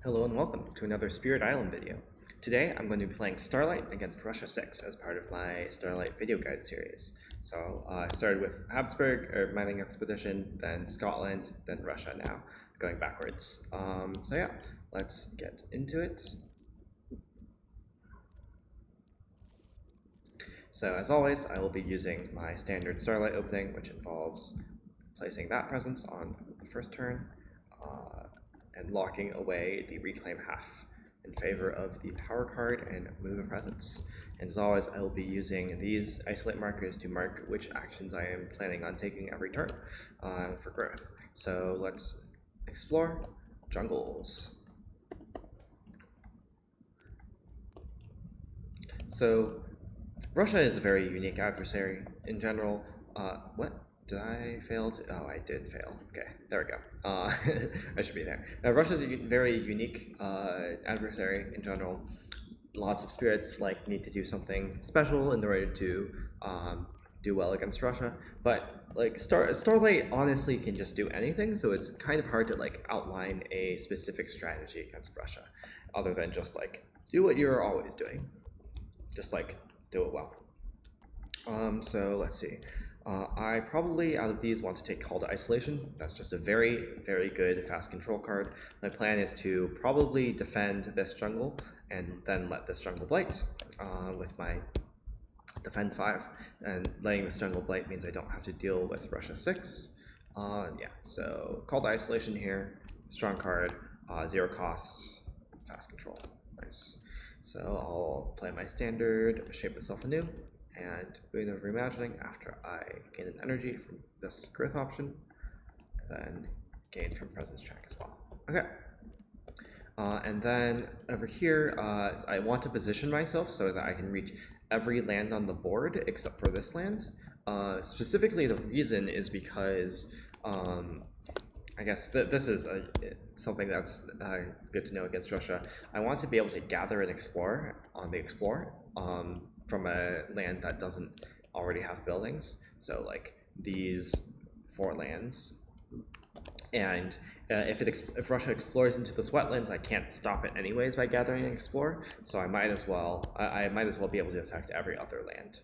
Hello and welcome to another Spirit Island video. Today I'm going to be playing Starlight against Russia 6 as part of my Starlight video guide series. So I started with Habsburg, or mining expedition, then Scotland, then Russia now, going backwards. So yeah, let's get into it. So as always, I will be using my standard Starlight opening, which involves placing that presence on the first turn, and locking away the Reclaim Half in favor of the Power card and Move a Presence. And as always, I will be using these isolate markers to mark which actions I am planning on taking every turn for growth. So let's explore jungles. So Russia is a very unique adversary in general. What? Did I fail to? Oh, I did fail. Okay, there we go. I should be there. Russia is a very unique adversary in general. Lots of spirits need to do something special in order to do well against Russia. But Starlight honestly can just do anything, so it's kind of hard to outline a specific strategy against Russia, other than just do what you're always doing, just do it well. So let's see. I probably, out of these, want to take Call to Isolation. That's just a very, very good fast control card. My plan is to probably defend this jungle and then let this jungle blight with my defend 5. And letting this jungle blight means I don't have to deal with Russia 6. Yeah, so Call to Isolation here, strong card, 0 cost, fast control. Nice. So I'll play my standard, shape myself anew, and Boon of Reimagining after I gain an energy from this growth option, and then gain from Presence Check as well. Okay. And then over here, I want to position myself so that I can reach every land on the board except for this land. Specifically, the reason is because I guess this is something that's good to know against Russia. I want to be able to gather and explore on the Explore from a land that doesn't already have buildings. So these 4 lands, and if Russia explores into the Sweatlands, I can't stop it anyways by gathering and explore. So I might as well be able to attack every other land.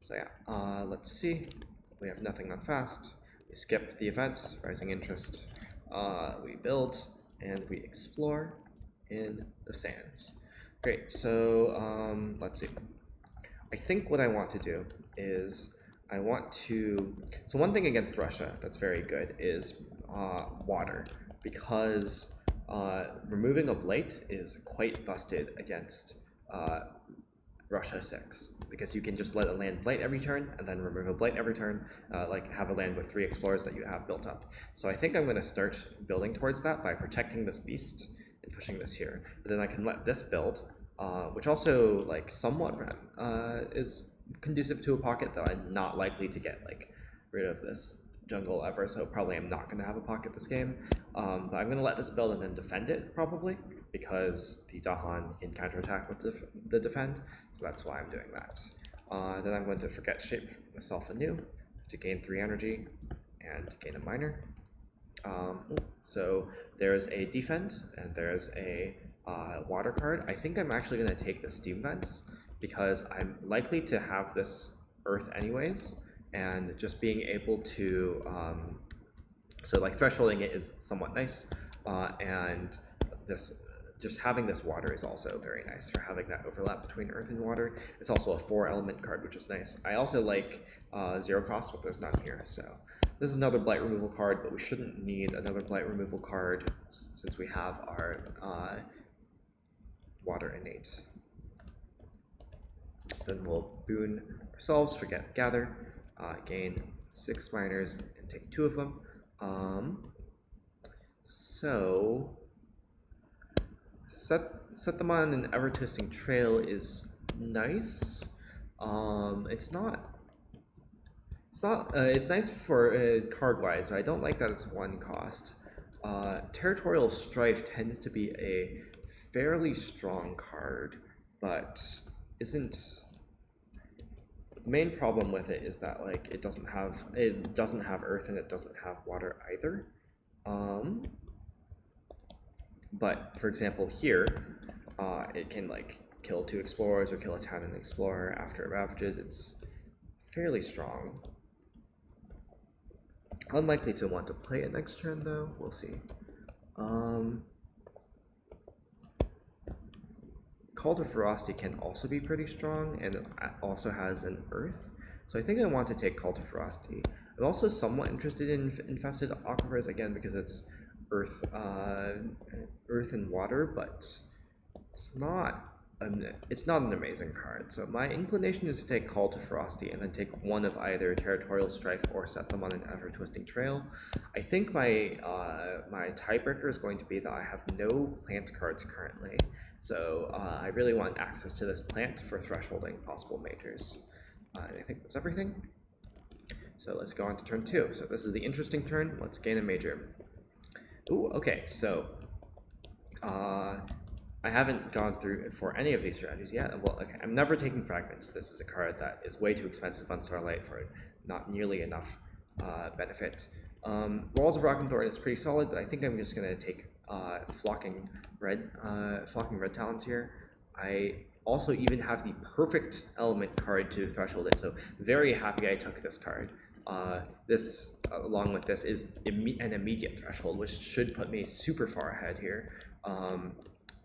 So yeah, let's see. We have nothing on fast. We skip the event, Rising Interest. We build and we explore in the sands. Great. So let's see. I think what I want to do is I want to. So one thing against Russia that's very good is water, because removing a blight is quite busted against Russia 6, because you can just let a land blight every turn and then remove a blight every turn, have a land with 3 explorers that you have built up. So I think I'm going to start building towards that by protecting this beast and pushing this here. But then I can let this build, which also somewhat is conducive to a pocket, though I'm not likely to get rid of this jungle ever, so probably I'm not going to have a pocket this game. But I'm going to let this build and then defend it, probably, because the Dahan can counterattack with the defend, so that's why I'm doing that. Then I'm going to forget shape myself anew to gain 3 energy and gain a minor. So there's a defend and there's a water card. I think I'm actually going to take the steam vents because I'm likely to have this earth anyways, and just being able to thresholding it is somewhat nice, and this just having this water is also very nice for having that overlap between earth and water. It's also a 4 element card, which is nice. I also like 0 cost, but there's none here, so this is another blight removal card, but we shouldn't need another blight removal card since we have our water innate. Then we'll boon ourselves, forget gather, gain 6 miners and take 2 of them. So set them on an ever-twisting trail is nice. It's nice for card wise, but I don't like that it's 1 cost. Territorial Strife tends to be a fairly strong card, but isn't. The main problem with it is that it doesn't have earth and it doesn't have water either. But for example, here, it can like kill 2 explorers or kill a town and an explorer after it ravages. It's fairly strong. Unlikely to want to play it next turn though. We'll see. Call to Ferocity can also be pretty strong, and it also has an Earth. So I think I want to take Call to Ferocity. I'm also somewhat interested in Infested Aquifers, again, because it's Earth, Earth and Water, but it's not an amazing card. So my inclination is to take Call to Ferocity and then take one of either Territorial Strife or set them on an ever-twisting trail. I think my my tiebreaker is going to be that I have no plant cards currently. So I really want access to this plant for thresholding possible majors. And I think that's everything. So let's go on to turn 2. So this is the interesting turn. Let's gain a major. Ooh, okay, so I haven't gone through for any of these strategies yet. Well, okay, I'm never taking Fragments. This is a card that is way too expensive on Starlight for not nearly enough benefit. Walls of Rock and Thorn is pretty solid, but I think I'm just going to take Flocking Red Talons here. I also even have the perfect element card to threshold it, so very happy I took this card. This, along with this, is an immediate threshold, which should put me super far ahead here.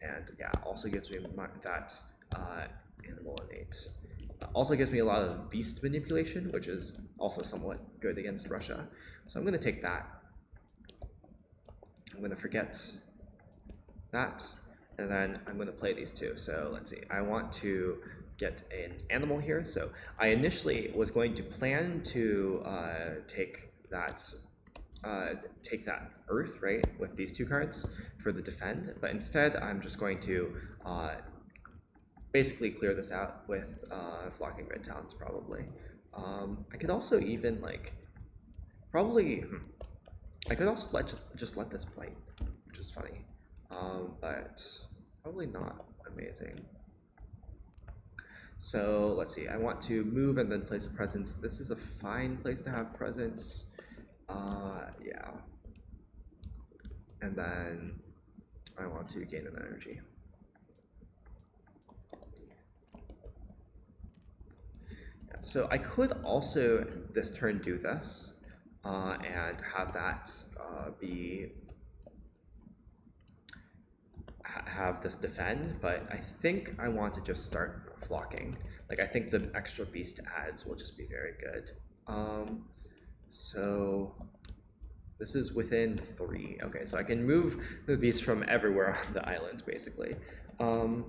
And yeah, also gives me that Animal Innate. Also gives me a lot of beast manipulation, which is also somewhat good against Russia. So I'm going to take that. I'm going to forget that, and then I'm going to play these two. So let's see. I want to get an animal here. So I initially was going to plan to take that Earth, right, with these 2 cards for the defend, but instead I'm just going to basically clear this out with Flocking Red Talons, probably. I could also even, like, probably, I could also just let this play, which is funny, but probably not amazing. So let's see, I want to move and then place a presence. This is a fine place to have presence. Yeah. And then I want to gain an energy. Yeah, so I could also this turn do this and have that have this defend, but I think I want to just start flocking. Like, I think the extra beast adds will just be very good. So this is within 3. Okay, so I can move the beast from everywhere on the island, basically. So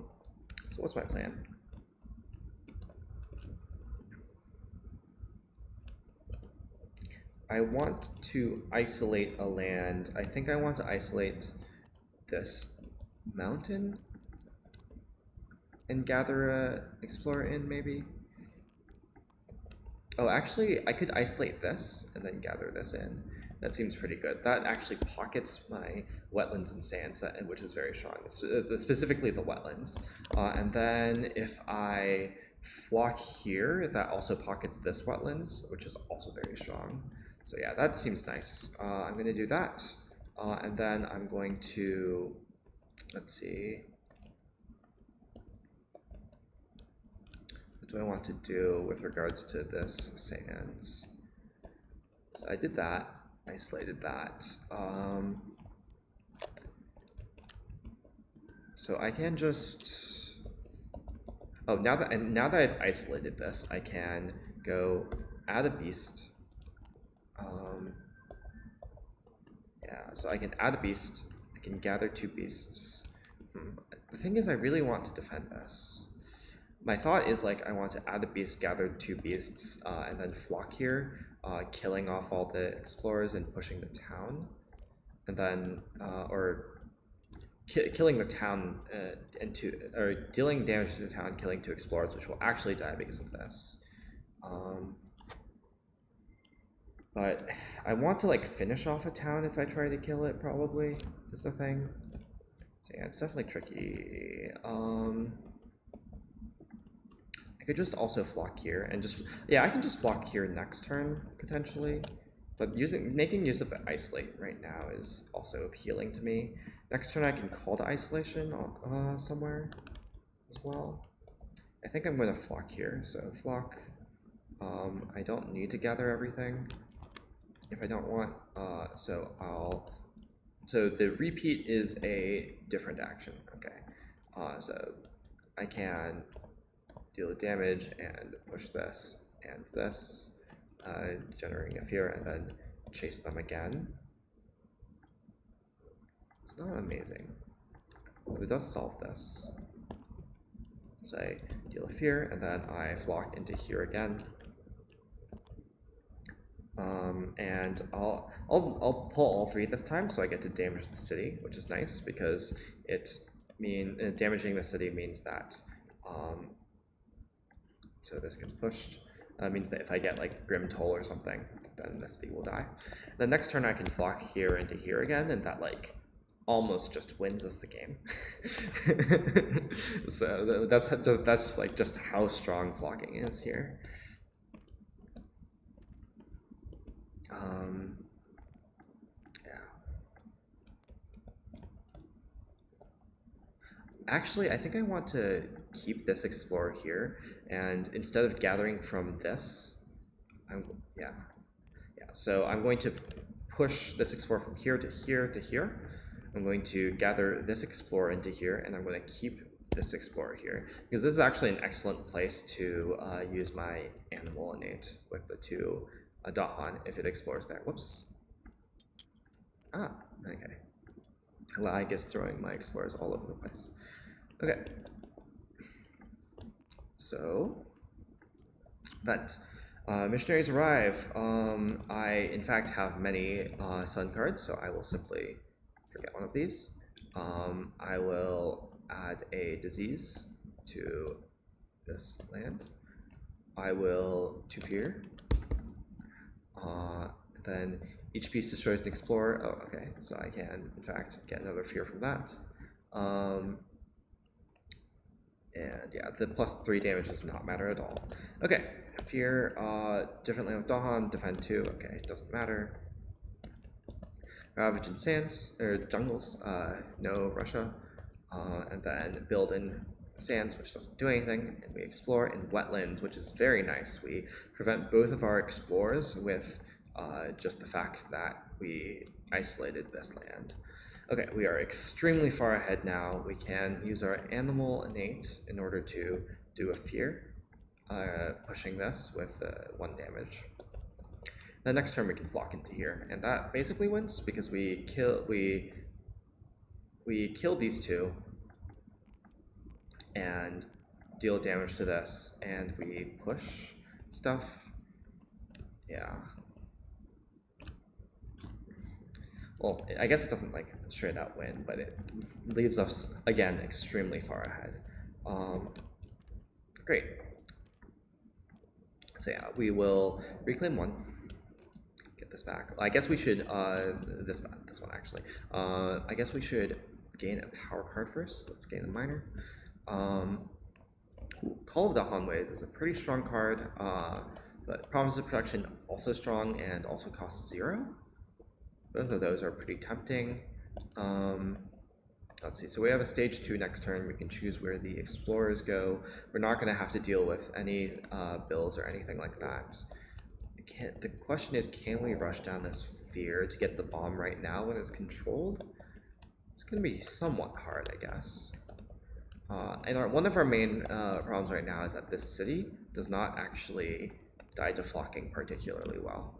what's my plan? I want to isolate a land. I think I want to isolate this mountain and gather a explorer in, maybe. Oh, actually, I could isolate this and then gather this in. That seems pretty good. That actually pockets my wetlands and sands, which is very strong, specifically the wetlands. And then if I flock here, that also pockets this wetlands, which is also very strong. So yeah, that seems nice. I'm going to do that. And then I'm going to, let's see. What do I want to do with regards to this sands? So I did that. Isolated that. So I can just, oh, now that I've isolated this, I can go add a beast. Yeah, so I can add a beast. I can gather 2 beasts. The thing is, I really want to defend this. My thought is, like, I want to add a beast, gather 2 beasts, and then flock here, killing off all the explorers and pushing the town, and then killing the town or dealing damage to the town, killing 2 explorers, which will actually die because of this. But I want to, like, finish off a town if I try to kill it, probably, is the thing. So yeah, it's definitely tricky. I could just also flock here and just, yeah, I can just flock here next turn, potentially. But making use of the Isolate right now is also appealing to me. Next turn I can call the isolation somewhere as well. I think I'm going to flock here, so flock. I don't need to gather everything if I don't want, so the repeat is a different action, okay. So I can deal damage and push this and this, generating a fear, and then chase them again. It's not amazing, but it does solve this. So I deal a fear, and then I flock into here again. And I'll pull all three this time, so I get to damage the city, which is nice because damaging the city means that so this gets pushed. Means that if I get like Grim Toll or something, then the city will die. The next turn I can flock here into here again, and that like almost just wins us the game. So that's like just how strong flocking is here. Yeah. Actually, I think I want to keep this explorer here, and instead of gathering from this, yeah. So I'm going to push this explorer from here to here to here. I'm going to gather this explorer into here, and I'm going to keep this explorer here, because this is actually an excellent place to use my animal innate with the two Dahan if it explores there. Whoops. Ah, okay. Lag is throwing my explorers all over the place. Okay. So, but missionaries arrive. I, in fact, have many sun cards, so I will simply forget one of these. I will add a disease to this land. I will to fear. Then each piece destroys an explorer. Oh, okay. So I can, in fact, get another fear from that. And yeah, the +3 damage does not matter at all. Okay, fear, different land with Dahan, defend 2. Okay, it doesn't matter. Ravage in sands, or jungles, no Russia. And then build in sands, which doesn't do anything. And we explore in wetlands, which is very nice. We prevent both of our explorers with just the fact that we isolated this land. Okay, we are extremely far ahead now. We can use our animal innate in order to do a fear, pushing this with 1 damage. The next turn we can flock into here, and that basically wins because we kill these two and deal damage to this, and we push stuff. Yeah. Well, I guess it doesn't like straight out win, but it leaves us again extremely far ahead. Great. So yeah, we will reclaim 1. Get this back. I guess we should this one actually. I guess we should gain a power card first. Let's gain a minor. Call of the Hanways is a pretty strong card, but Promise of Protection also strong and also costs 0. Both of those are pretty tempting. Let's see, so we have a stage 2 next turn. We can choose where the explorers go. We're not going to have to deal with any bills or anything like that. The question is, can we rush down this fear to get the bomb right now when it's controlled? It's going to be somewhat hard, I guess. And one of our main problems right now is that this city does not actually die to flocking particularly well.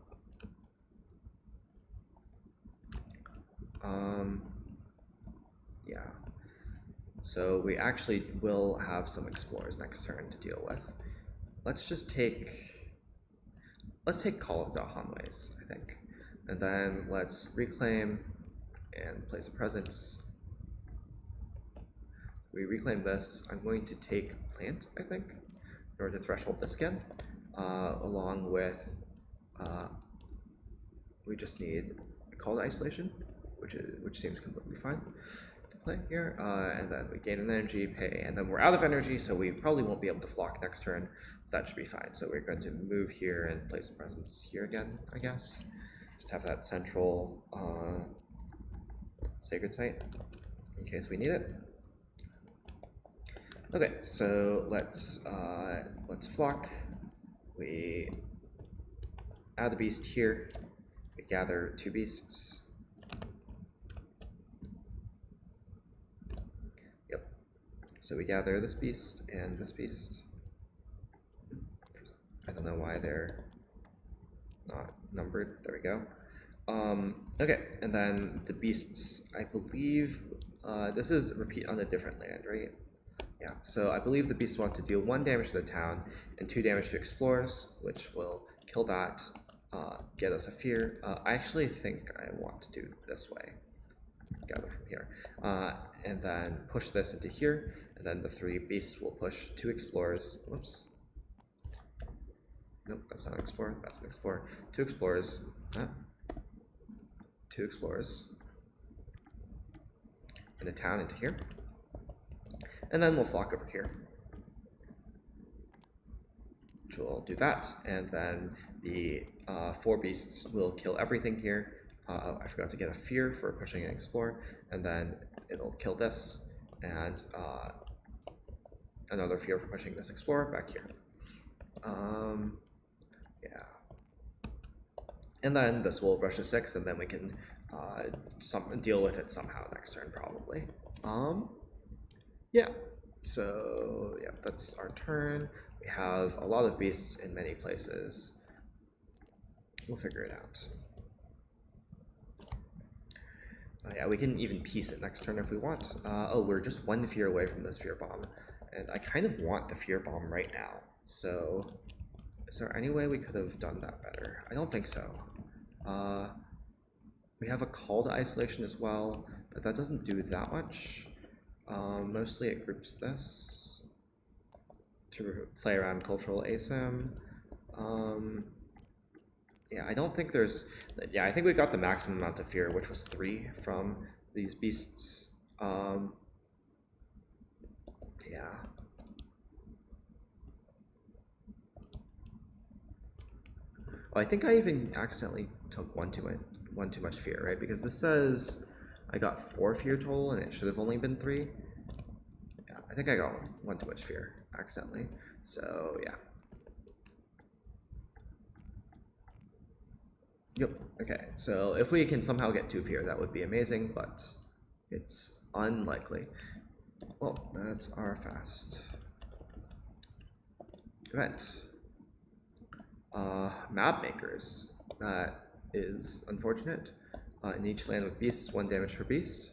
Yeah. So we actually will have some explorers next turn to deal with. Let's take Call of the Hanways, I think. And then let's reclaim and place a presence. We reclaim this. I'm going to take Plant, I think, in order to threshold this again. Along with, we just need a Call to Isolation, which seems completely fine to play here. And then we gain an energy, pay, and then we're out of energy, so we probably won't be able to flock next turn. That should be fine. So we're going to move here and place a presence here again, I guess. Just have that central sacred site. in case we need it. Okay, so let's flock. We add the beast here. We gather 2 beasts. Yep. So we gather this beast and this beast. I don't know why they're not numbered. There we go. Okay, and then the beasts, I believe this is repeat on a different land, right? Yeah, so I believe the beasts want to deal 1 damage to the town and 2 damage to explorers, which will kill that, get us a fear. I actually think I want to do this way. Gather from here. And then push this into here, and then the 3 beasts will push 2 explorers. Whoops. Nope, that's not an explorer, that's an explorer. 2 explorers. 2 explorers. And a town into here. And then we'll flock over here. Which will do that, and then the 4 beasts will kill everything here. I forgot to get a fear for pushing an explorer, and then it'll kill this, and another fear for pushing this explorer back here. Yeah. And then this will rush to 6, and then we can deal with it somehow next turn, probably. Yeah. So, yeah, that's our turn. We have a lot of beasts in many places. We'll figure it out. Yeah, we can even piece it next turn if we want. Oh, we're just 1 fear away from this fear bomb. And I kind of want the fear bomb right now. So, is there any way we could have done that better? I don't think so. We have a call to isolation as well, but that doesn't do that much. Mostly it groups this to play around cultural asym. Yeah, I don't think there's... Yeah, I think we got the maximum amount of fear, which was 3 from these beasts. Yeah. Oh, I think I even accidentally took one too much fear, right? Because this says I got 4 fear total, and it should have only been 3. Yeah, I think I got one too much fear accidentally. So yeah. Yep. Okay. So if we can somehow get 2 fear, that would be amazing, but it's unlikely. Well, that's our fast event. Map makers. That is unfortunate. In each land with beasts, 1 damage per beast.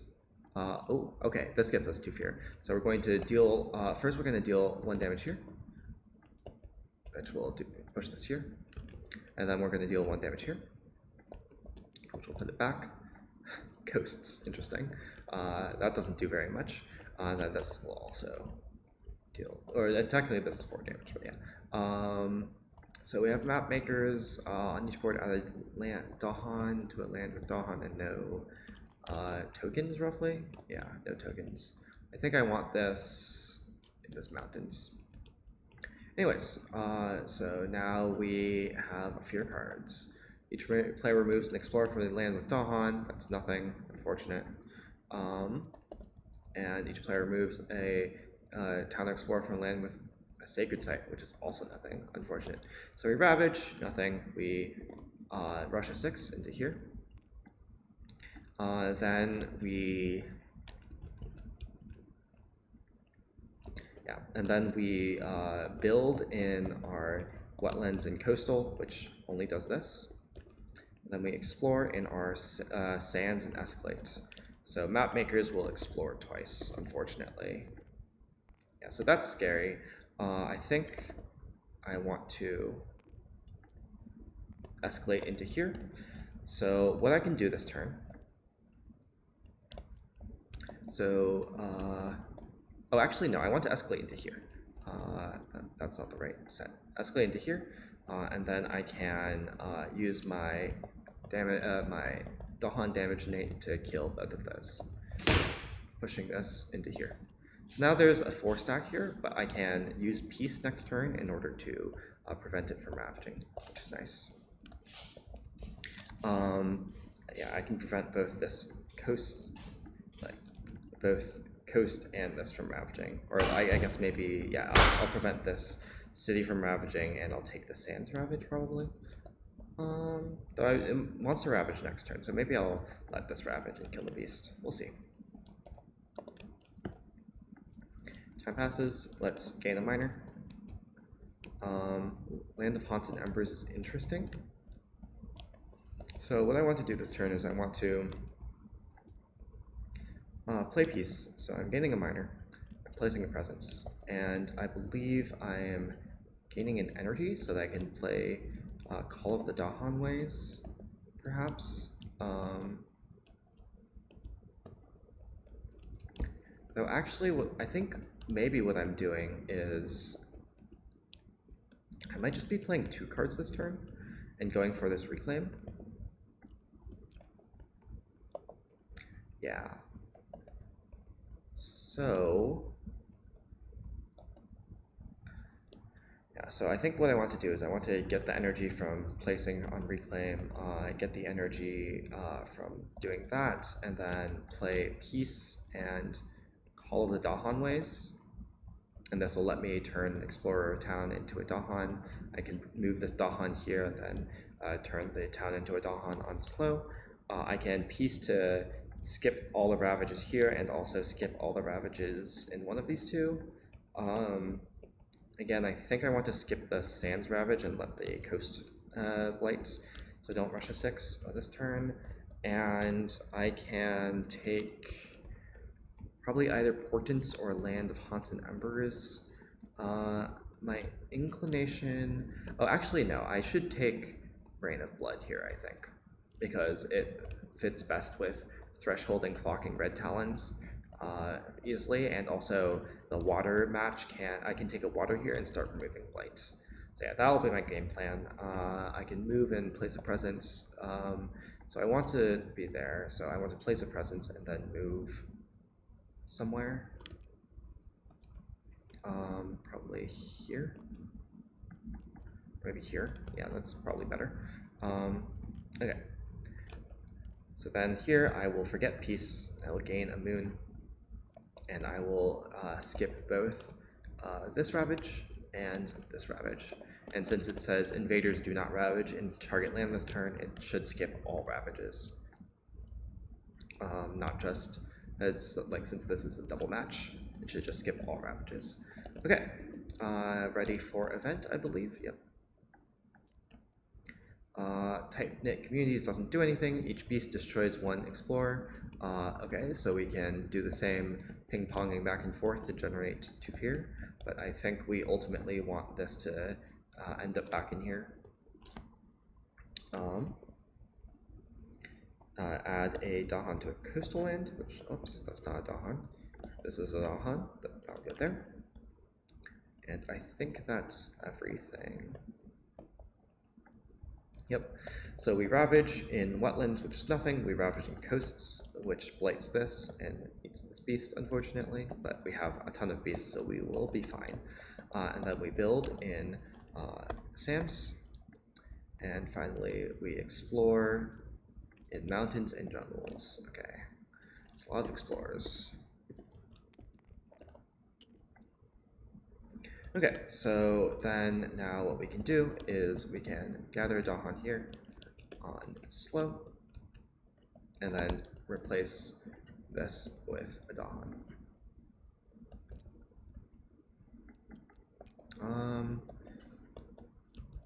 Oh, okay, this gets us 2 fear. So we're going to deal, first we're going to deal 1 damage here, which will push this here. And then we're going to deal 1 damage here, which will put it back. Ghosts, interesting. That doesn't do very much. Then this will also deal, or technically this is 4 damage, but yeah. So we have map makers on each board, add a land Dahan to a land with Dahan and no tokens, roughly. Yeah, no tokens. I think I want this in this mountains. Anyways, so now we have fear cards. Each player removes an explorer from the land with Dahan. That's nothing, unfortunate. And each player removes a town explorer from land with a sacred site, which is also nothing, unfortunate. So we ravage, nothing. We rush a 6 into here. Then we, yeah, and then we build in our wetlands and coastal, which only does this. And then we explore in our sands and escalate. So map makers will explore twice, unfortunately. Yeah, so that's scary. I think I want to escalate into here. So what I can do this turn. So, oh, actually, no, I want to escalate into here. That's not the right set. Escalate into here, and then I can use my my Dahan damage innate to kill both of those, pushing this into here. So now there's a 4 stack here, but I can use peace next turn in order to prevent it from ravaging, which is nice. Yeah, I can prevent both this coast, like both coast and this from ravaging. Or I guess maybe, yeah, I'll prevent this city from ravaging, and I'll take the sands ravage probably. Though it wants to ravage next turn, so maybe I'll let this ravage and kill the beast. We'll see. Time passes. Let's gain a miner. Land of Haunted Embers is interesting. So what I want to do this turn is I want to play peace. So I'm gaining a miner, I'm placing a presence, and I believe I am gaining an energy so that I can play Call of the Dahan Ways, perhaps. Though actually, I think maybe what I'm doing is I might just be playing 2 cards this turn and going for this reclaim. Yeah. So I think what I want to do is I want to get the energy from placing on reclaim, get the energy from doing that, and then play peace and Call of the Dahan Ways. And this will let me turn Explorer Town into a Dahan. I can move this Dahan here and then turn the town into a Dahan on slow. I can peace to skip all the ravages here and also skip all the ravages in one of these two. Again, I think I want to skip the Sands Ravage and let the Coast Blights, so don't rush a 6 this turn. And I can take probably either Portents or Land of Haunted Embers. My inclination... Oh, actually no, I should take Rain of Blood here, I think, because it fits best with Threshold and Clocking Red Talons easily, and also the water match I can take a water here and start removing blight. So yeah, that'll be my game plan. I can move and place a presence. So I want to be there, so I want to place a presence and then move somewhere. Probably here. Maybe here. Yeah, that's probably better. Okay. So then here I will forget peace. I will gain a moon, and I will skip both this ravage and this ravage. And since it says invaders do not ravage in target land this turn, it should skip all ravages. Not just as, like, since this is a double match, it should just skip all ravages. Okay, ready for event, I believe. Yep. Tight-knit communities doesn't do anything. Each beast destroys 1 explorer. Okay, so we can do the same ping-ponging back and forth to generate 2 fear, but I think we ultimately want this to end up back in here. Add a Dahan to a coastal land, which, oops, that's not a Dahan. This is a Dahan, that'll go there. And I think that's everything. Yep, so we ravage in wetlands, which is nothing. We ravage in coasts, which blights this and eats this beast, unfortunately, but we have a ton of beasts, so we will be fine. And then we build in sands, and finally we explore in mountains and jungles. Okay, it's a lot of explorers. Okay, so then now what we can do is we can gather a Dahan here on slow, and then replace this with a Dahan.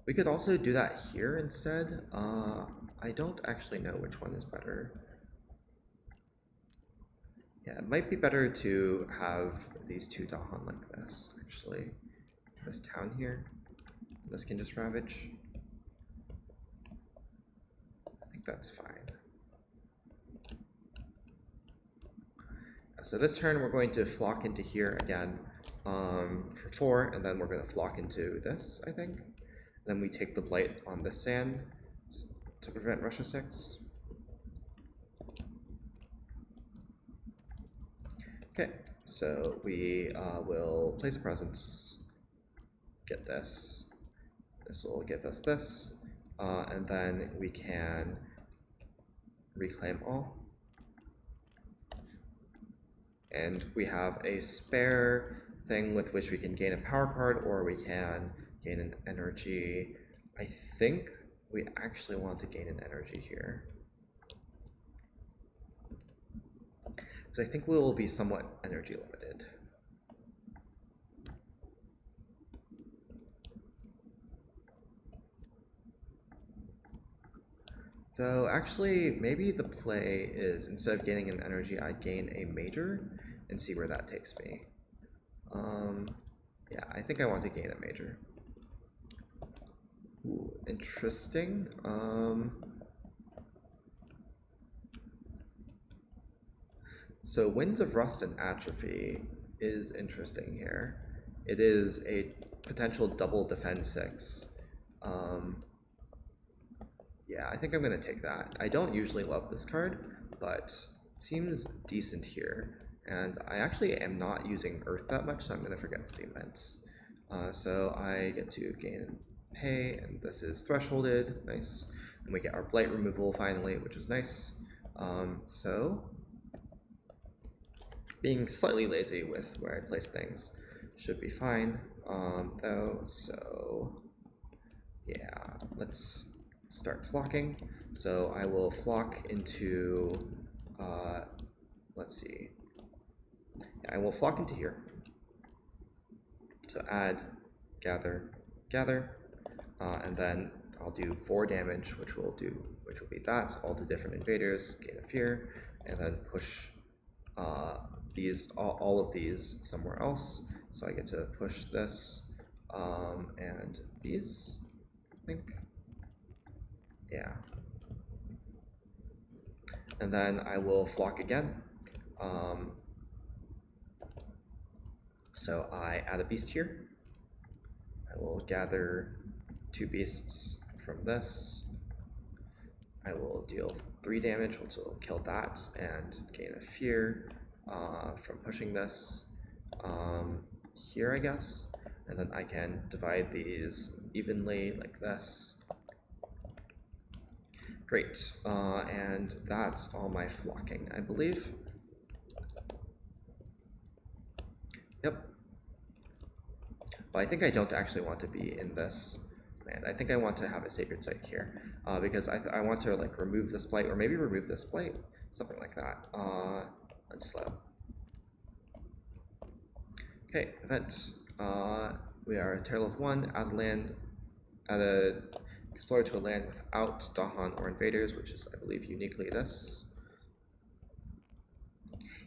We could also do that here instead. I don't actually know which one is better. Yeah, it might be better to have these 2 Dahan like this, actually. This town here. This can just ravage. I think that's fine. So this turn we're going to flock into here again for 4, and then we're going to flock into this, I think. Then we take the blight on this sand to prevent Russia 6. Okay, so we will place a presence, get this, this will give us this, and then we can reclaim all. and we have a spare thing with which we can gain a power card or we can gain an energy. I think we actually want to gain an energy here, because I think we will be somewhat energy limited. Though, actually, maybe the play is instead of gaining an energy, I gain a major and see where that takes me. Yeah, I think I want to gain a major. Ooh, interesting. So Winds of Rust and Atrophy is interesting here. It is a potential double defend 6. Yeah, I think I'm going to take that. I don't usually love this card, but it seems decent here. And I actually am not using Earth that much, so I'm going to forget Steam Vents. So I get to gain pay, and this is thresholded, nice. And we get our blight removal finally, which is nice. So being slightly lazy with where I place things should be fine, though. So yeah, let's start flocking. So I will flock into, let's see. Yeah, I will flock into here. So add, gather, gather, and then I'll do 4 damage, which will be that, all the different invaders, gain a fear, and then push all of these somewhere else. So I get to push this, and these, I think. Yeah. And then I will flock again. So I add a beast here. I will gather 2 beasts from this. I will deal 3 damage, which will kill that, and gain a fear from pushing this here, I guess. And then I can divide these evenly like this. Great, and that's all my flocking, I believe. Yep. But I think I don't actually want to be in this land. I think I want to have a sacred site here, because I want to like remove this blight, or maybe remove this blight, something like that. Unslow. Okay, event. We are Terror Level 1, add a land, add a explorer to a land without Dahan or invaders, which is, I believe, uniquely this.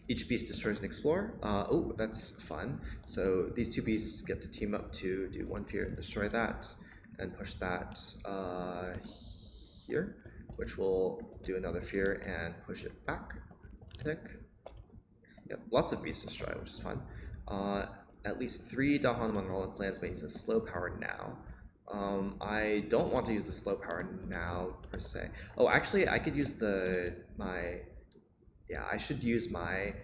Each beast destroys an explorer. Oh, that's fun. So these 2 beasts get to team up to do 1 fear and destroy that, and push that here, which will do another fear and push it back, I think. Yep, lots of beast destroy, which is fun. At least 3 Dahan among all its lands may use a slow power now. I don't want to use the slow power now, per se. Oh, actually, I could use yeah, I should use my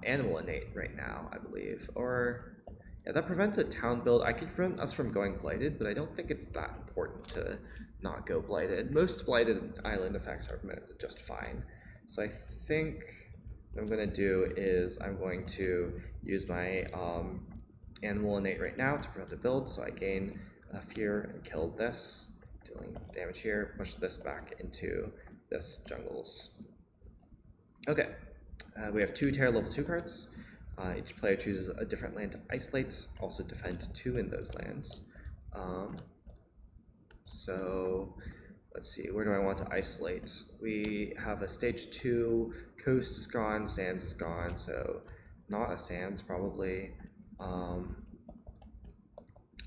animal innate right now, I believe. Or, yeah, that prevents a town build. I could prevent us from going blighted, but I don't think it's that important to not go blighted. Most blighted island effects are just fine. So I think what I'm going to do is I'm going to use my animal innate right now to prevent the build, so I gain fear and kill this, dealing damage here, push this back into this jungles. Okay, we have 2 Terror Level 2 cards. Each player chooses a different land to isolate, also defend 2 in those lands. So let's see, where do I want to isolate? We have a stage 2, coast is gone, sands is gone, so not a sands probably.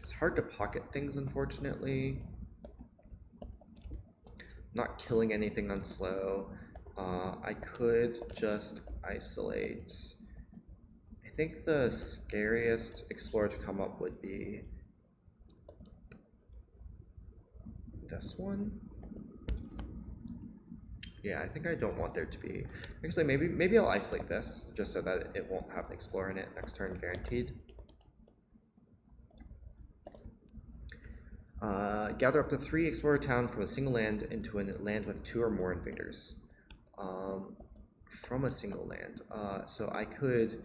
It's hard to pocket things, unfortunately. Not killing anything on slow. I could just isolate. I think the scariest explorer to come up would be this one. Yeah, I think I don't want there to be. Actually, maybe I'll isolate this just so that it won't have an explorer in it next turn, guaranteed. Gather up to 3 explorer town from a single land into a land with 2 or more invaders. from a single land. So I could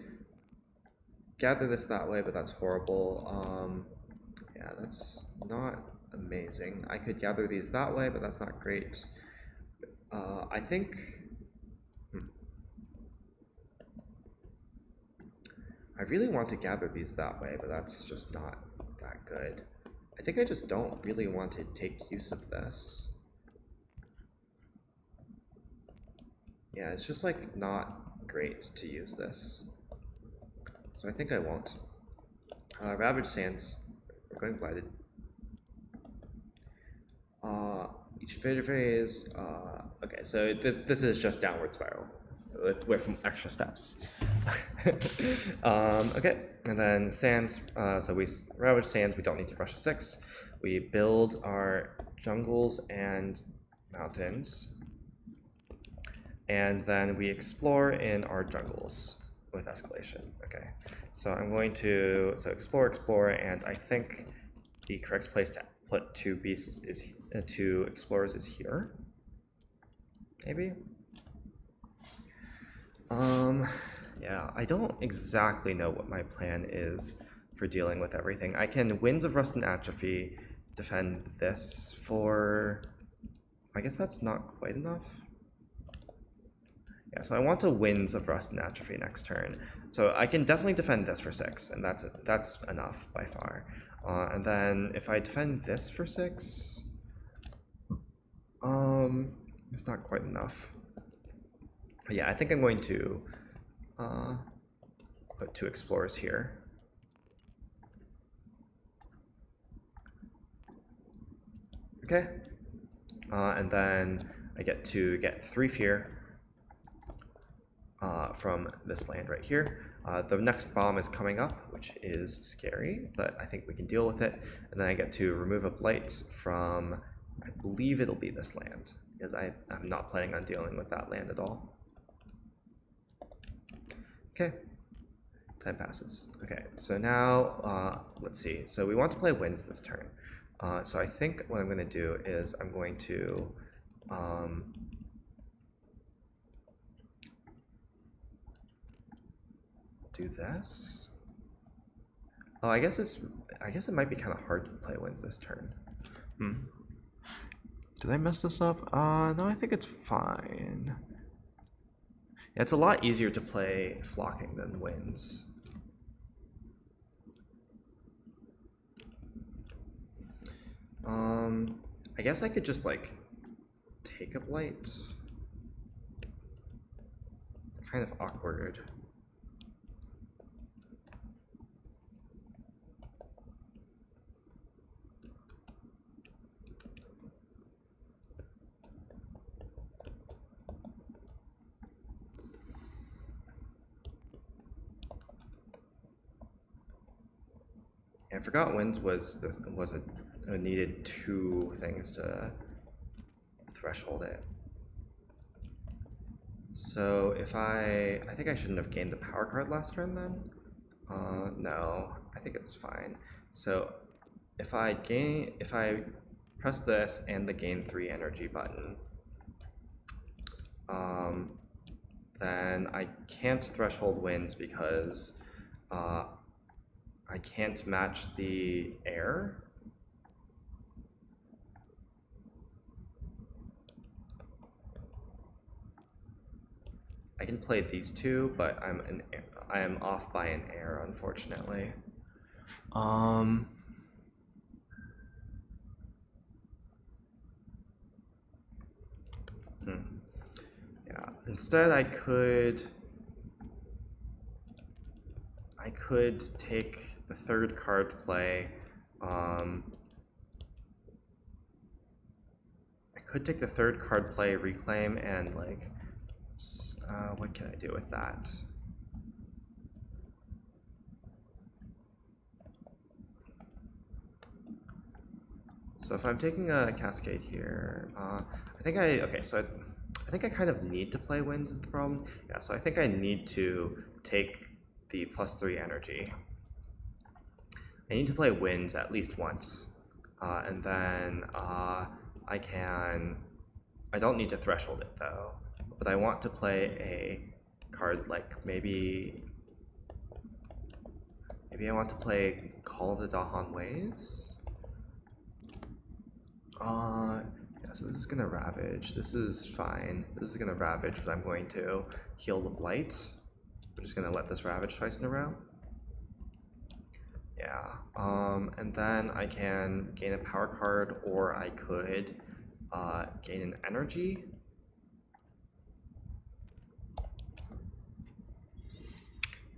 gather this that way, but that's horrible. Yeah, that's not amazing. I could gather these that way, but that's not great. I think... I really want to gather these that way, but that's just not that good. I think I just don't really want to take use of this. Yeah, it's just like not great to use this. So I think I won't. Ravage Sands. We're going blighted. Each phase. Okay, so this is just downward spiral with extra steps. Okay, and then sands. So we ravage sands. We don't need to brush a 6. We build our jungles and mountains, and then we explore in our jungles with escalation. Okay, so I'm going to explore, and I think the correct place to put 2 beasts is 2 explorers is here. Maybe. Yeah, I don't exactly know what my plan is for dealing with everything. I can Winds of Rust and Atrophy, defend this for... I guess that's not quite enough. Yeah, so I want to Winds of Rust and Atrophy next turn. So I can definitely defend this for 6, and that's enough by far. And then if I defend this for 6, it's not quite enough. But yeah, I think I'm going to put 2 explorers here. Okay, and then I get to get 3 fear from this land right here. The next bomb is coming up, which is scary, but I think we can deal with it. And then I get to remove a blight from, I believe it'll be this land, because I'm not planning on dealing with that land at all. Okay, time passes. Okay, so now, let's see. So we want to play Winds this turn. So I think what I'm going to do is I'm going to do this. Oh, I guess it might be kind of hard to play Winds this turn. Did I mess this up? No, I think it's fine. Yeah, it's a lot easier to play Flocking than Winds. I guess I could just like take a blight. It's kind of awkward. I forgot Winds was needed 2 things to threshold it. So if I think I shouldn't have gained the power card last turn then? No, I think it's fine. So if I press this and the gain 3 energy button, then I can't threshold Winds because I can't match the air. I can play these 2, but I am off by an air, unfortunately. Yeah. Instead, I could take the 3rd card play. I could take the 3rd card play, reclaim, and like, what can I do with that? So if I'm taking a cascade here, I think I kind of need to play Winds is the problem. Yeah, so I think I need to take the +3 energy. I need to play Winds at least once, and then I don't need to threshold it though. but I want to play a card like maybe I want to play Call of the Dahan Ways. Yeah, so this is gonna Ravage. This is fine. This is gonna Ravage, but I'm going to heal the Blight. I'm just gonna let this Ravage twice in a row. Yeah, and then I can gain a power card, or I could gain an energy.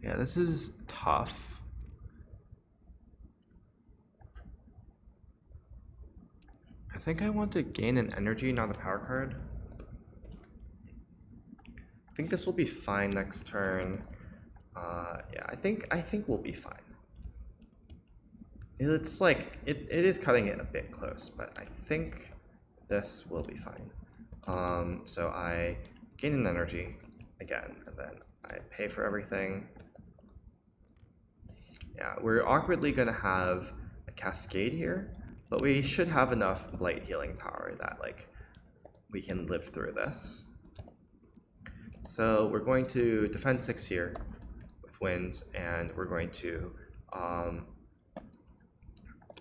Yeah, this is tough. I think I want to gain an energy, not a power card. I think this will be fine next turn. Yeah, I think we'll be fine. It's like it is cutting it a bit close, but I think this will be fine. So I gain an energy again, and then I pay for everything. Yeah, we're awkwardly gonna have a cascade here, but we should have enough blight healing power that like we can live through this. So we're going to defend 6 here with winds, and we're going to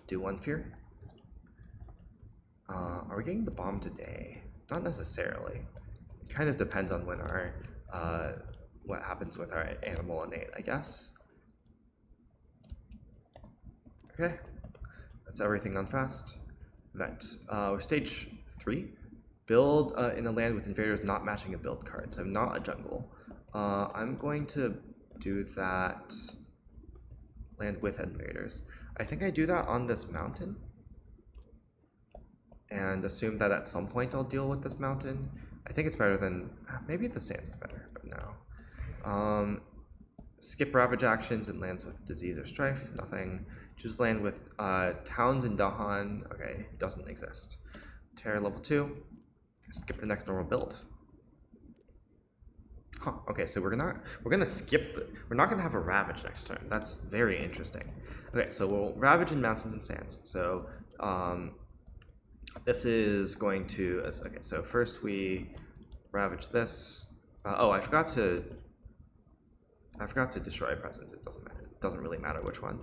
do 1 fear. Are we getting the bomb today? Not necessarily. It kind of depends on when our what happens with our animal innate, I guess. Okay, that's everything on fast. Event. We're stage 3. Build in a land with invaders not matching a build card, so not a jungle. I'm going to do that land with invaders. I think I do that on this mountain and assume that at some point I'll deal with this mountain. I think it's better than, maybe the sands is better, but no. Skip ravage actions and lands with disease or strife, nothing. Choose land with towns in Dahan, okay, doesn't exist. Terror level 2, skip the next normal build. Huh, okay, so we're gonna skip, we're not gonna have a ravage next turn. That's very interesting. Okay, so we'll ravage in mountains and sands. So this is going to, okay, so first we ravage this. Oh, I forgot to destroy a presence. It doesn't matter. It doesn't really matter which one.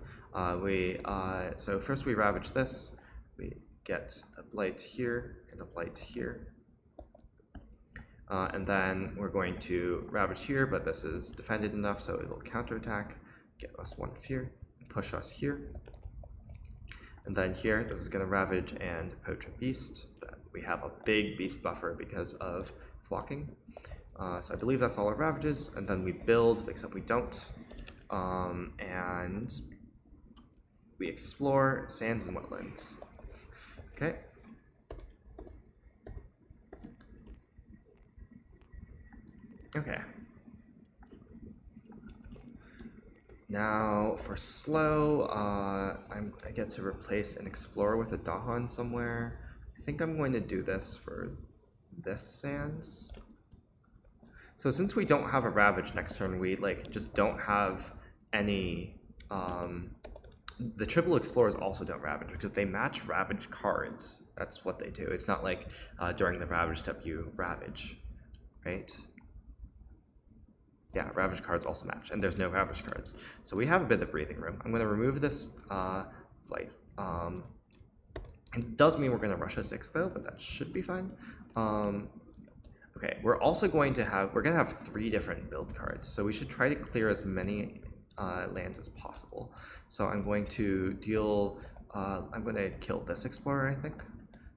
So first we ravage this. We get a blight here and a blight here. And then we're going to ravage here, but this is defended enough, so it will counterattack, get us 1 fear, push us here. And then here, this is going to ravage and poach a beast. We have a big beast buffer because of flocking. So I believe that's all our ravages, and then we build, except we don't. And we explore sands and wetlands. Okay. Okay. Now for slow, I get to replace an explorer with a Dahan somewhere. I think I'm going to do this for this sands. So since we don't have a ravage next turn, we like just don't have any. The triple explorers also don't ravage because they match ravage cards. That's what they do. It's not like during the ravage step you ravage, right? Yeah, ravage cards also match, and there's no ravage cards. So we have a bit of breathing room. I'm going to remove this blight. It does mean we're going to rush a 6 though, but that should be fine. Okay, we're also going to have 3 different build cards, so we should try to clear as many lands as possible. So I'm going to deal. I'm going to kill this explorer, I think,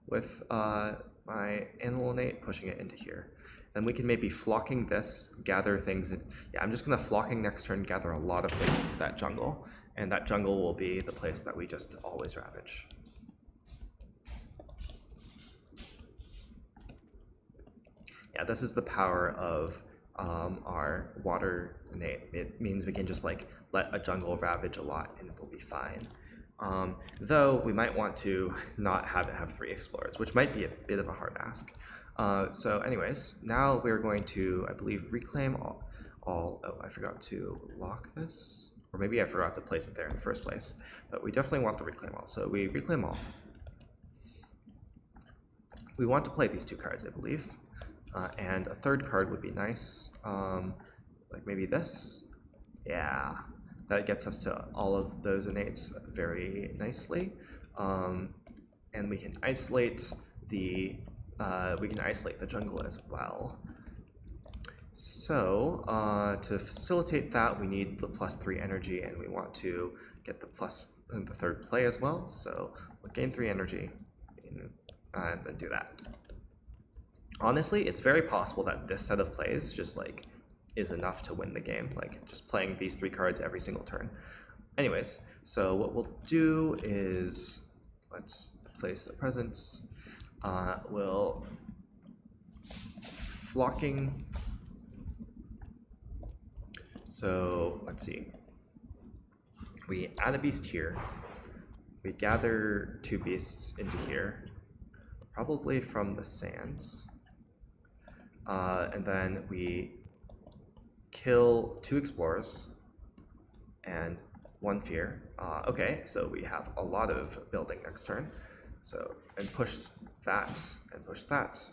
with my animal innate, pushing it into here. Then we can maybe flocking this, gather things. Yeah, I'm just gonna flocking next turn, gather a lot of things into that jungle, and that jungle will be the place that we just always ravage. Yeah, this is the power of our water innate. It means we can just like let a jungle ravage a lot and it'll be fine. Though we might want to not have it have 3 explorers, which might be a bit of a hard ask. So anyways, now we're going to, I believe, reclaim all, oh, I forgot to lock this, or maybe I forgot to place it there in the first place, but we definitely want to reclaim all. So we reclaim all. We want to play these 2 cards, I believe. And a third card would be nice, like maybe this. Yeah, that gets us to all of those innates very nicely. And we can isolate the jungle as well. So to facilitate that, we need the +3 energy, and we want to get the plus in the third play as well. So we'll gain 3 energy and then do that. Honestly, it's very possible that this set of plays just like is enough to win the game, like just playing these 3 cards every single turn. Anyways, so what we'll do is let's place a presence. We'll flocking. So let's see. We add a beast here. We gather 2 beasts into here, probably from the sands. And then we kill 2 explorers and 1 fear. Okay, so we have a lot of building next turn. So, and push that, and push that.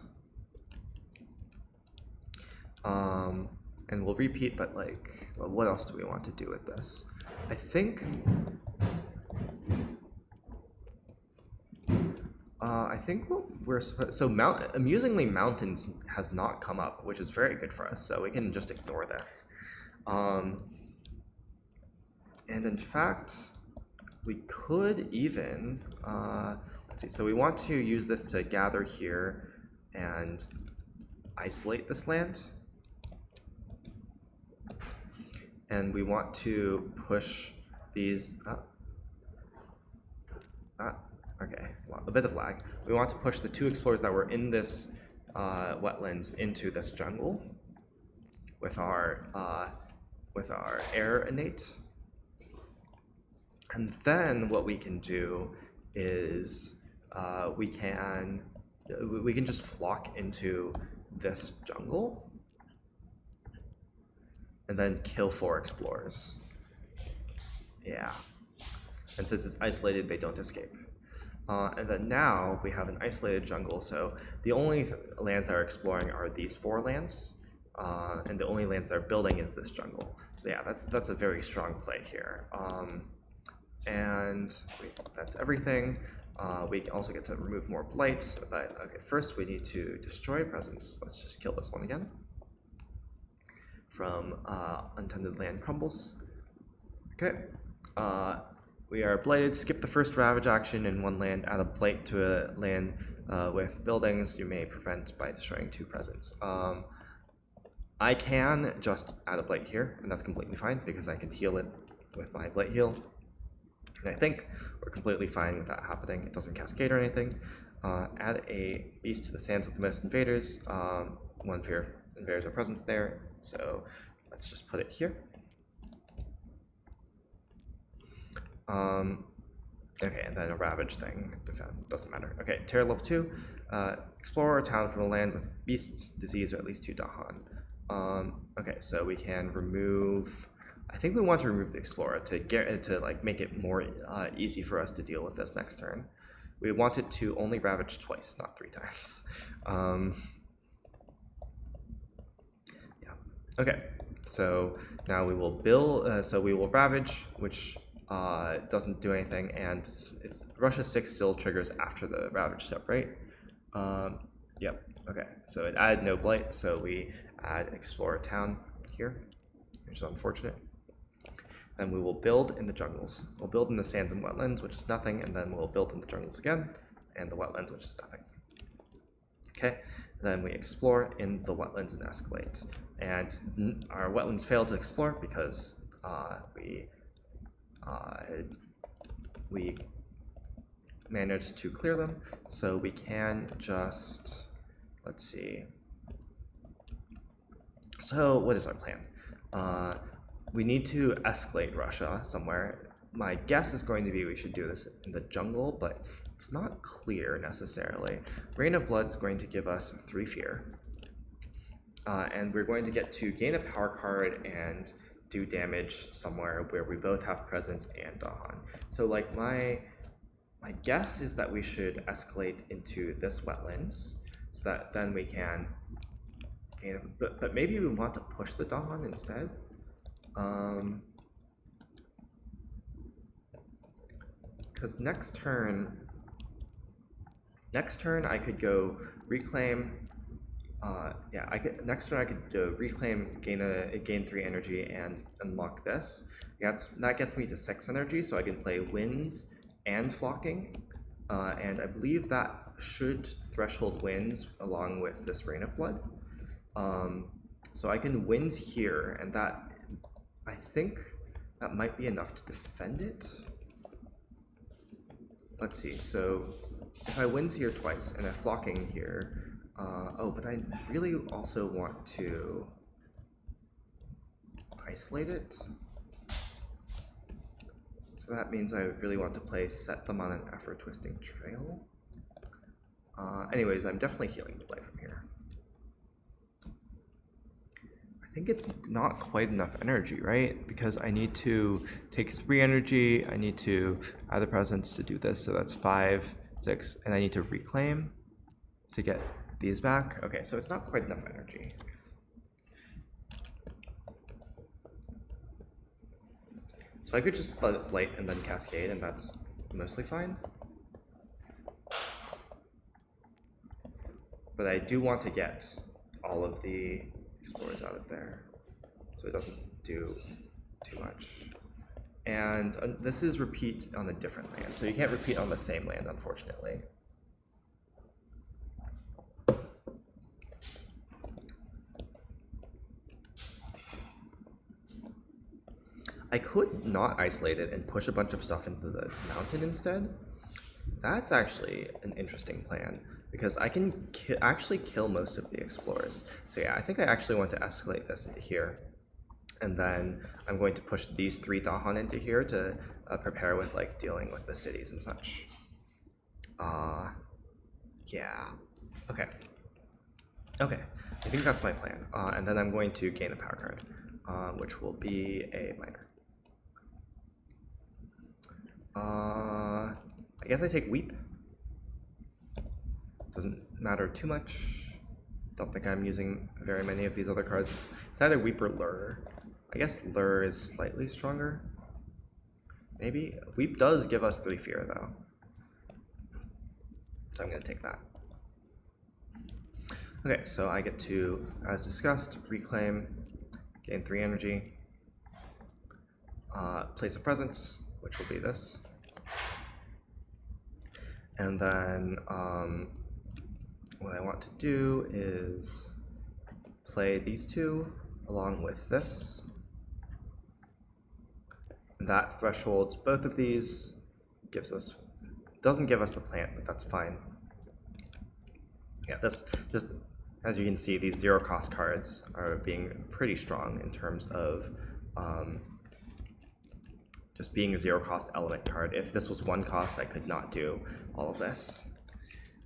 And we'll repeat, but like, well, what else do we want to do with this? I think what we're supposed, so amusingly mountains has not come up, which is very good for us, so we can just ignore this. And in fact, we could even, let's see, so we want to use this to gather here and isolate this land. And we want to push these, okay, a bit of lag. We want to push the 2 explorers that were in this wetlands into this jungle with our air innate. And then what we can do is we can just flock into this jungle and then kill 4 explorers. Yeah. And since it's isolated, they don't escape. And then now we have an isolated jungle, so the only lands that are exploring are these 4 lands, and the only lands that are building is this jungle. So yeah, that's a very strong play here. And that's everything. We also get to remove more blight, but okay, first we need to destroy a presence. Let's just kill this one again. From Untended Land Crumbles. Okay. We are blighted. Skip the first ravage action in 1 land. Add a blight to a land with buildings you may prevent by destroying 2 presence. I can just add a blight here, and that's completely fine because I can heal it with my blight heal. And I think we're completely fine with that happening. It doesn't cascade or anything. Add a beast to the sands with the most invaders. 1 fear invaders are present there, so let's just put it here. Okay, and then a ravage thing, defend, doesn't matter. Okay, Terror level 2, explore a town from a land with beasts, disease, or at least 2 Dahan. Okay, so we can remove, I think we want to remove the explorer to like make it more easy for us to deal with this next turn. We want it to only ravage twice, not 3 times. Yeah. Okay, so now we will build, so we will ravage, which doesn't do anything, and it's Russia 6 still triggers after the ravage step, right? Yep. Okay, so it added no blight, so we add explore a town here, which is unfortunate. And we will build in the jungles. We'll build in the sands and wetlands, which is nothing, and then we'll build in the jungles again, and the wetlands, which is nothing. Okay, then we explore in the wetlands and escalate. And our wetlands fail to explore because we managed to clear them, so we can just, let's see. So what is our plan? We need to escalate Russia somewhere. My guess is going to be we should do this in the jungle, but it's not clear necessarily. Rain of Blood is going to give us 3 fear. And we're going to get to gain a power card and do damage somewhere where we both have presence and Dahan. So like my guess is that we should escalate into this wetlands so that then we can but maybe we want to push the Dahan instead. Because next turn I could go reclaim. Yeah, I could next turn I could reclaim, gain 3 energy, and unlock this. That gets me to 6 energy, so I can play Winds and Flocking, and I believe that should threshold Winds along with this Rain of Blood. So I can Winds here, and that I think that might be enough to defend it. Let's see. So if I Winds here twice and I Flocking here. Oh, but I really also want to isolate it. So that means I really want to set them on an effort twisting trail. Anyways, I'm definitely healing play from here. I think it's not quite enough energy, right? Because I need to take 3 energy, I need to add the presence to do this, so that's 5, 6, and I need to reclaim to get these back. Okay, so it's not quite enough energy. So I could just let it Blight and then Cascade, and that's mostly fine. But I do want to get all of the Explorers out of there, so it doesn't do too much. And this is repeat on a different land, so you can't repeat on the same land, unfortunately. I could not isolate it and push a bunch of stuff into the mountain instead. That's actually an interesting plan, because I can actually kill most of the Explorers. So yeah, I think I actually want to escalate this into here. And then I'm going to push these 3 Dahan into here to prepare with like dealing with the cities and such. Yeah. Okay. Okay, I think that's my plan. And then I'm going to gain a power card, which will be a minor. I guess I take Weep. Doesn't matter too much. Don't think I'm using very many of these other cards. It's either Weep or Lure. I guess Lure is slightly stronger. Maybe. Weep does give us 3 fear though. So I'm going to take that. Okay, so I get to, as discussed, reclaim, gain 3 energy, place a presence, which will be this. And then what I want to do is play these 2 along with this. That thresholds both of these, doesn't give us the plant, but that's fine. Yeah, this just, as you can see, these 0 cost cards are being pretty strong in terms of just being a 0 cost element card. If this was 1 cost, I could not do all of this.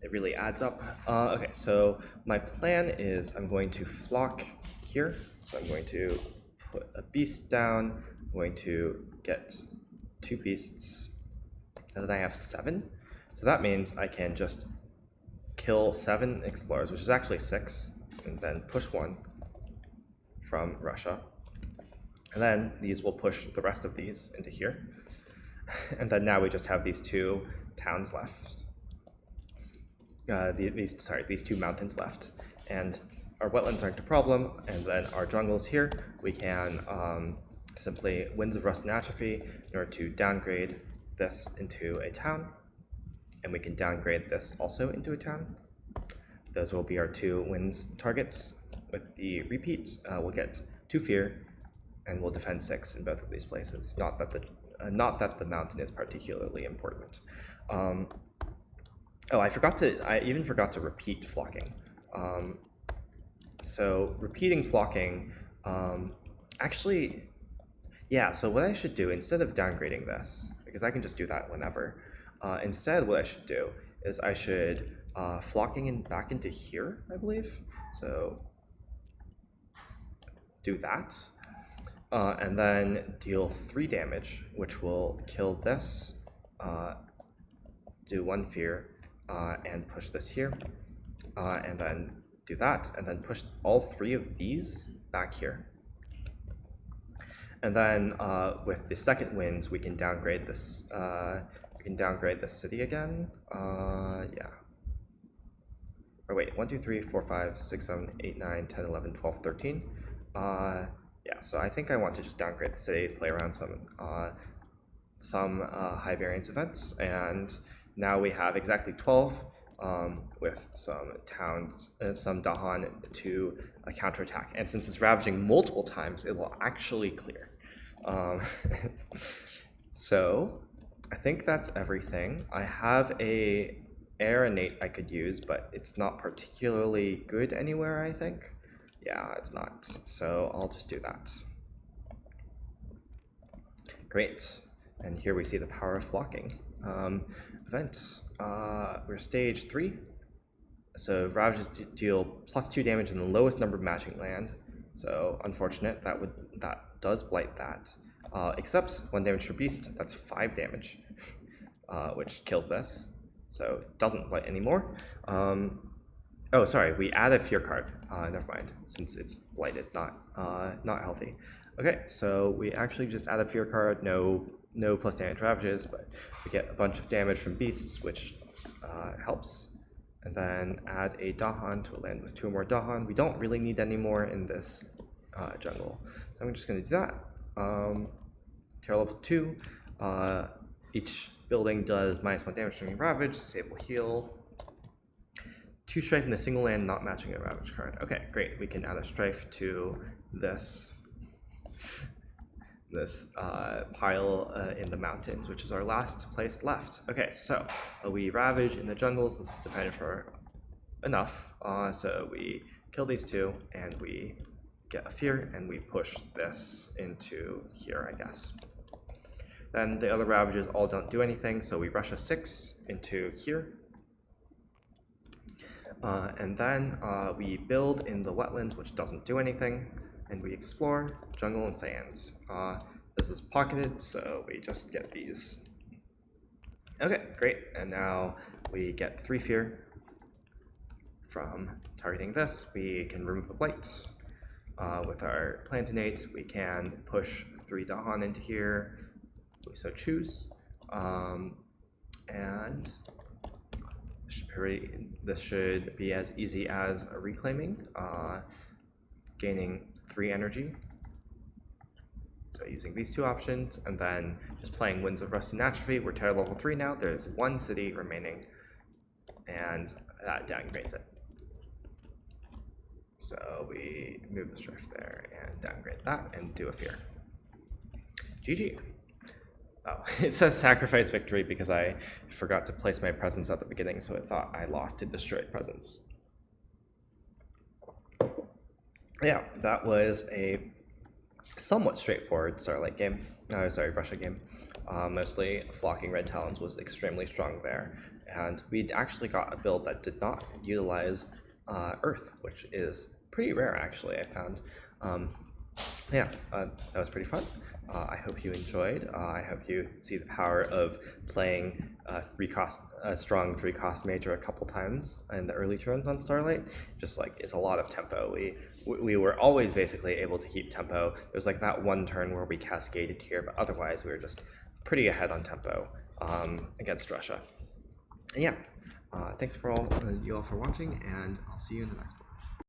It really adds up. Okay, so my plan is I'm going to flock here. So I'm going to put a beast down. I'm going to get 2 beasts, and then I have 7. So that means I can just kill 7 Explorers, which is actually 6, and then push 1 from Russia. And then these will push the rest of these into here. And then now we just have these 2 towns left. These 2 mountains left. And our wetlands aren't a problem, and then our jungles here, we can simply Winds of Rust and Atrophy in order to downgrade this into a town. And we can downgrade this also into a town. Those will be our 2 Winds targets. With the repeat, we'll get 2 fear, and we'll defend 6 in both of these places. Not that the mountain is particularly important. Oh, I even forgot to repeat flocking. So repeating flocking, actually, yeah, so what I should do, instead of downgrading this, because I can just do that whenever, instead what I should do is I should flocking back into here, I believe. So do that. And then deal 3 damage, which will kill this, do 1 fear, and push this here, and then do that, and then push all 3 of these back here. And then with the second wind, we can downgrade this. We can downgrade this city again. Yeah. Or wait, 1, 2, 3, 4, 5, 6, 7, 8, 9, 10, 11, 12, 13. Yeah, so I think I want to just downgrade the city, play around some high variance events, and now we have exactly 12 with some towns, some Dahan to counterattack. And since it's ravaging multiple times, it will actually clear. So I think that's everything. I have a air innate I could use, but it's not particularly good anywhere, I think. Yeah, it's not. So I'll just do that. Great. And here we see the power of flocking. Event. We're stage 3. So ravages deal +2 damage in the lowest number of matching land. So unfortunate, that does blight that. Except 1 damage per beast, that's 5 damage, which kills this. So it doesn't blight anymore. Oh, sorry, we add a fear card. Never mind, since it's blighted, not healthy. Okay, so we actually just add a fear card, no plus damage ravages, but we get a bunch of damage from beasts, which helps. And then add a Dahan to a land with 2 or more Dahan. We don't really need any more in this jungle. So I'm just going to do that. Terror level 2. Each building does -1 damage from ravage, disable heal. 2 strife in a single land, not matching a ravage card. Okay, great. We can add a strife to this pile in the mountains, which is our last place left. Okay, so we ravage in the jungles. This is defended for enough. So we kill these 2, and we get a fear, and we push this into here, I guess. Then the other ravages all don't do anything, so we rush a 6 into here. And then we build in the wetlands, which doesn't do anything, and we explore jungle and sands. This is pocketed, so we just get these. Okay, great. And now we get 3 fear from targeting this. We can remove a blight. With our plantinate, we can push 3 Dahan into here, if we so choose. And this should be as easy as a reclaiming, gaining 3 energy. So using these 2 options, and then just playing Winds of Rust and Atrophy. We're terror level 3 now. There's 1 city remaining, and that downgrades it. So we move the strife there and downgrade that and do a fear. GG. Oh, it says sacrifice victory because I forgot to place my presence at the beginning, so it thought I lost to destroyed presence. Yeah, that was a somewhat straightforward Starlight game. Russia game. Mostly flocking Red Talons was extremely strong there, and we actually got a build that did not utilize Earth, which is pretty rare actually, I found. Yeah, that was pretty fun. I hope you enjoyed. I hope you see the power of playing a strong 3-cost major a couple times in the early turns on Starlight. Just like, it's a lot of tempo. We were always basically able to keep tempo. There's like that 1 turn where we cascaded here, but otherwise we were just pretty ahead on tempo against Russia. And yeah, thanks for you all for watching, and I'll see you in the next one.